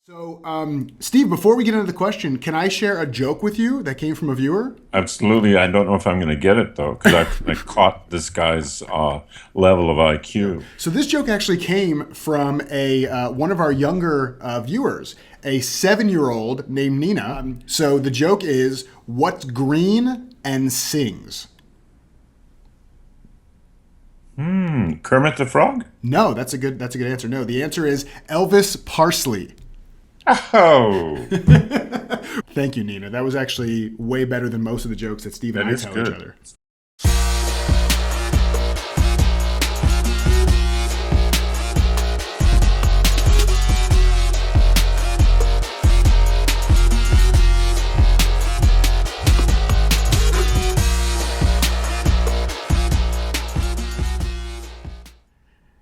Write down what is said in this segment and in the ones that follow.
So, Steve, before we get into the question, can I share a joke with you that came from a viewer? Absolutely. I don't know if I'm going to get it though, because I caught this guy's level of Yeah. IQ. So this joke actually came from a one of our younger viewers, a 7-year-old named Nina. So the joke is, what's green and sings? Kermit the Frog? No, that's a good answer. No, the answer is Elvis Parsley. Oh, Thank you, Nina. That was actually way better than most of the jokes that Steve and that I is tell each good. other.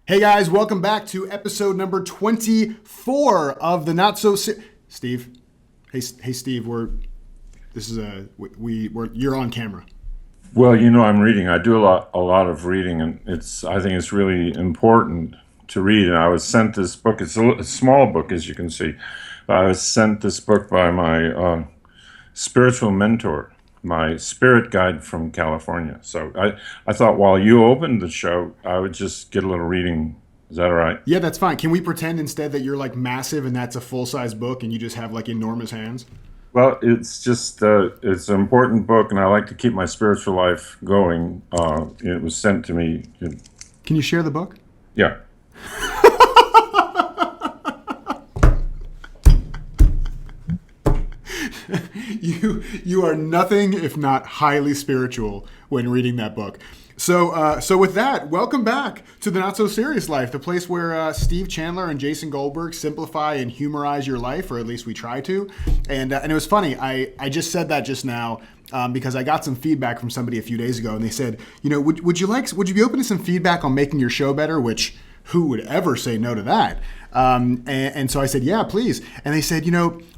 Hey guys, welcome back to episode number 24 of the Not So Steve. Hey Steve, you're on camera. Well, I'm reading. I do a lot of reading, and I think it's really important to read. And I was sent this book. It's a small book, as you can see. I was sent this book by my spiritual mentor, my spirit guide from California. So I thought while you opened the show, I would just get a little reading. Is that all right? Yeah, that's fine. Can we pretend instead that you're like massive and that's a full-size book and you just have like enormous hands? Well, it's just it's an important book, and I like to keep my spiritual life going. It was sent to me. Can you share the book? Yeah. You are nothing if not highly spiritual when reading that book. So with that, welcome back to the Not So Serious Life, the place where Steve Chandler and Jason Goldberg simplify and humorize your life, or at least we try to. And it was funny. I just said that just now because I got some feedback from somebody a few days ago, and they said, would you be open to some feedback on making your show better? Which who would ever say no to that? And so I said, yeah, please. And they said,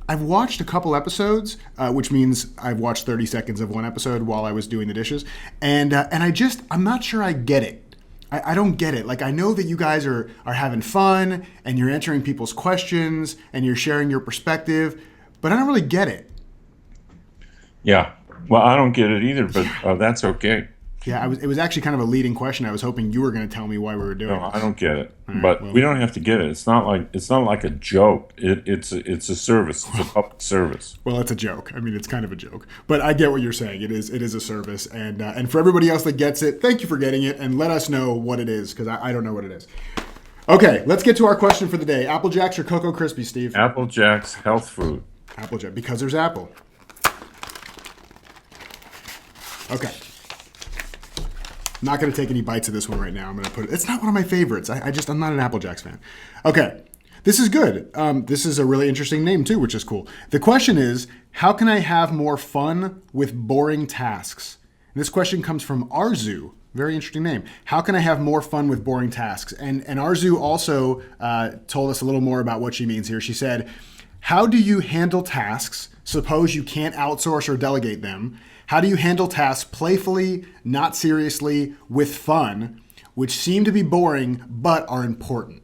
I've watched a couple episodes, which means I've watched 30 seconds of one episode while I was doing the dishes. And I'm not sure I get it. I don't get it. Like, I know that you guys are having fun and you're answering people's questions and you're sharing your perspective, but I don't really get it. Yeah. Well, I don't get it either, but that's okay. Yeah, it was actually kind of a leading question. I was hoping you were going to tell me why we were doing No, I this. don't get it. All right, But well, we don't have to get it. It's not like a joke. It's a service. It's a public service. well, it's a joke. I mean, it's kind of a joke, but I get what you're saying. It is a service, and for everybody else that gets it, thank you for getting it, and let us know what it is because I don't know what it is. Okay, let's get to our question for the day: Apple Jacks or Cocoa Krispies, Steve? Apple Jacks health food. Apple Jack, because there's Apple. Okay. I'm not going to take any bites of this one right now. I'm going to put it. It's not one of my favorites. I'm not an Apple Jacks fan. Okay. This is good. This is a really interesting name too, which is cool. The question is, how can I have more fun with boring tasks? And this question comes from Arzu. Very interesting name. How can I have more fun with boring tasks? And Arzu also told us a little more about what she means here. She said, how do you handle tasks? Suppose you can't outsource or delegate them. How do you handle tasks playfully, not seriously, with fun, which seem to be boring but are important?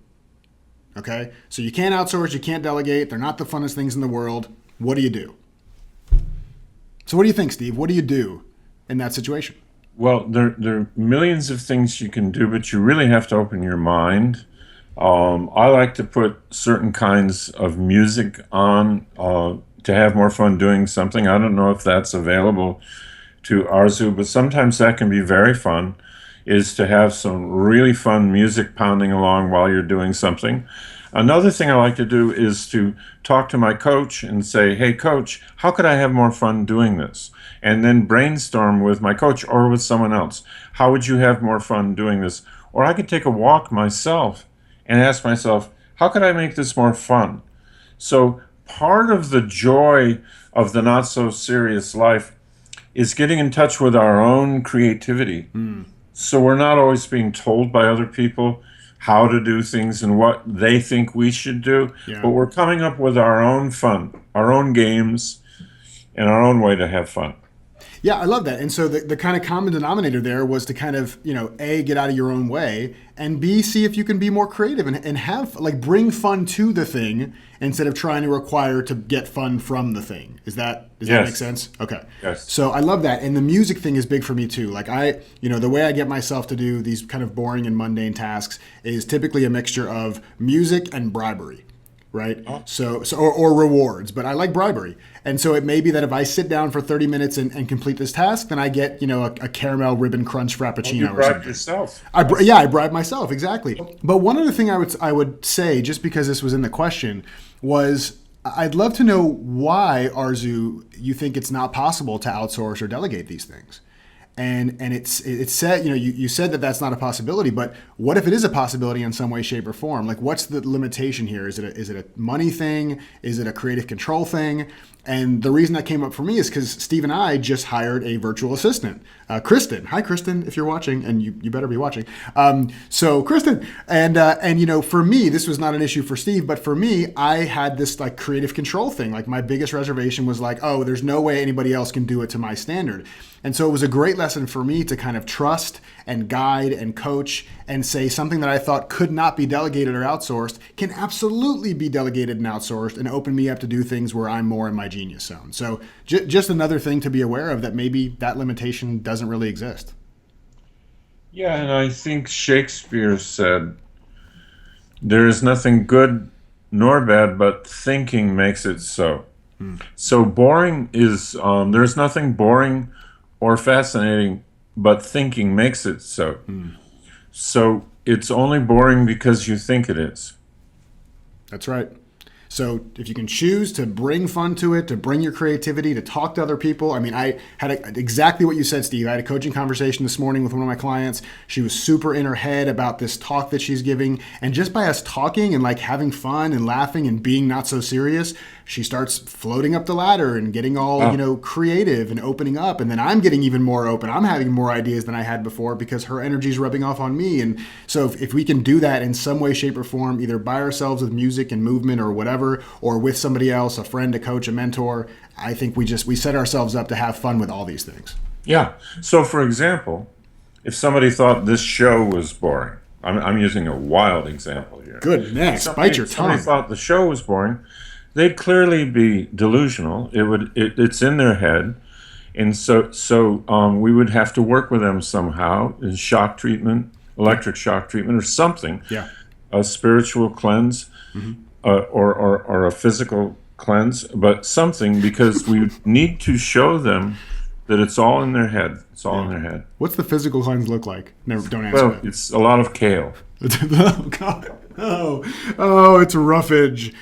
Okay? So you can't outsource, you can't delegate, they're not the funnest things in the world. What do you do? So what do you think, Steve? What do you do in that situation? Well, there are millions of things you can do, but you really have to open your mind. I like to put certain kinds of music on to have more fun doing something. I don't know if that's available to Arzu, but sometimes that can be very fun, is to have some really fun music pounding along while you're doing something. Another thing I like to do is to talk to my coach and say, hey, coach, how could I have more fun doing this? And then brainstorm with my coach or with someone else. How would you have more fun doing this? Or I could take a walk myself and ask myself, how could I make this more fun? So part of the joy of the not so serious life is getting in touch with our own creativity. So we're not always being told by other people how to do things and what they think we should do, Yeah. but we're coming up with our own fun, our own games, and our own way to have fun. Yeah, I love that. And so the kind of common denominator there was to kind of, A, get out of your own way, and B, see if you can be more creative and have, like, bring fun to the thing instead of trying to require to get fun from the thing. Does that make sense? Okay. Yes. So I love that. And the music thing is big for me too. Like the way I get myself to do these kind of boring and mundane tasks is typically a mixture of music and bribery. Right. So or rewards, but I like bribery. And so it may be that if I sit down for 30 minutes and complete this task, then I get, a caramel ribbon crunch frappuccino you or bribe something. yourself. I bribe myself. Exactly. But one other thing I would say, just because this was in the question, was I'd love to know why, Arzu, you think it's not possible to outsource or delegate these things. And it's said, you said that that's not a possibility, but what if it is a possibility in some way, shape, or form? Like, what's the limitation here? Is it a money thing? Is it a creative control thing? And the reason that came up for me is because Steve and I just hired a virtual assistant, Kristen. Hi, Kristen, if you're watching, and you better be watching. So Kristen, and for me, this was not an issue for Steve, but for me, I had this like creative control thing. Like my biggest reservation was like, oh, there's no way anybody else can do it to my standard. And so it was a great lesson for me to kind of trust and guide and coach and say something that I thought could not be delegated or outsourced can absolutely be delegated and outsourced and open me up to do things where I'm more in my genius zone. So just another thing to be aware of, that maybe that limitation doesn't really exist. Yeah, and I think Shakespeare said, there is nothing good nor bad, but thinking makes it so. So boring is, there's nothing boring or fascinating, but thinking makes it so. So it's only boring because you think it is. That's right. So if you can choose to bring fun to it, to bring your creativity, to talk to other people. I mean, I had exactly what you said, Steve. I had a coaching conversation this morning with one of my clients. She was super in her head about this talk that she's giving. And just by us talking and like having fun and laughing and being not so serious, she starts floating up the ladder and getting all, creative and opening up. And then I'm getting even more open. I'm having more ideas than I had before because her energy's rubbing off on me. And so if we can do that in some way, shape, or form, either by ourselves with music and movement or whatever, or with somebody else, a friend, a coach, a mentor, I think we set ourselves up to have fun with all these things. Yeah. So for example, if somebody thought this show was boring, I'm using a wild example here. Good, next, bite your tongue. Somebody thought the show was boring, they'd clearly be delusional. It's in their head. And so we would have to work with them somehow in shock treatment, electric shock treatment or something. Yeah. A spiritual cleanse. Or a physical cleanse, but something, because we need to show them that it's all in their head. It's all in their head. What's the physical cleanse look like? Never, don't answer Well, that. it's a lot of kale. Oh, God. Oh, it's roughage.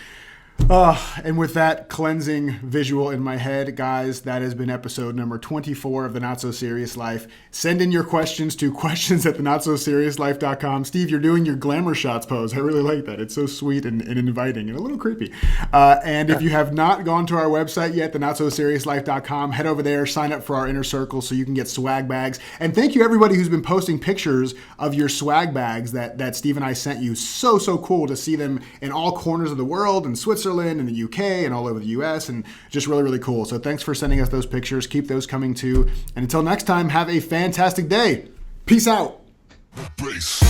And with that cleansing visual in my head, guys, that has been episode number 24 of The Not So Serious Life. Send in your questions to questions@thenotsoseriouslife.com. Steve, you're doing your glamour shots pose. I really like that. It's so sweet and inviting and a little creepy. And if you have not gone to our website yet, thenotsoseriouslife.com, head over there, sign up for our inner circle so you can get swag bags. And thank you everybody who's been posting pictures of your swag bags that Steve and I sent you. So cool to see them in all corners of the world, in Switzerland, in the UK, and all over the US, and just really, really cool. So thanks for sending us those pictures. Keep those coming too. And until next time, have a fantastic day. Peace out. Bass.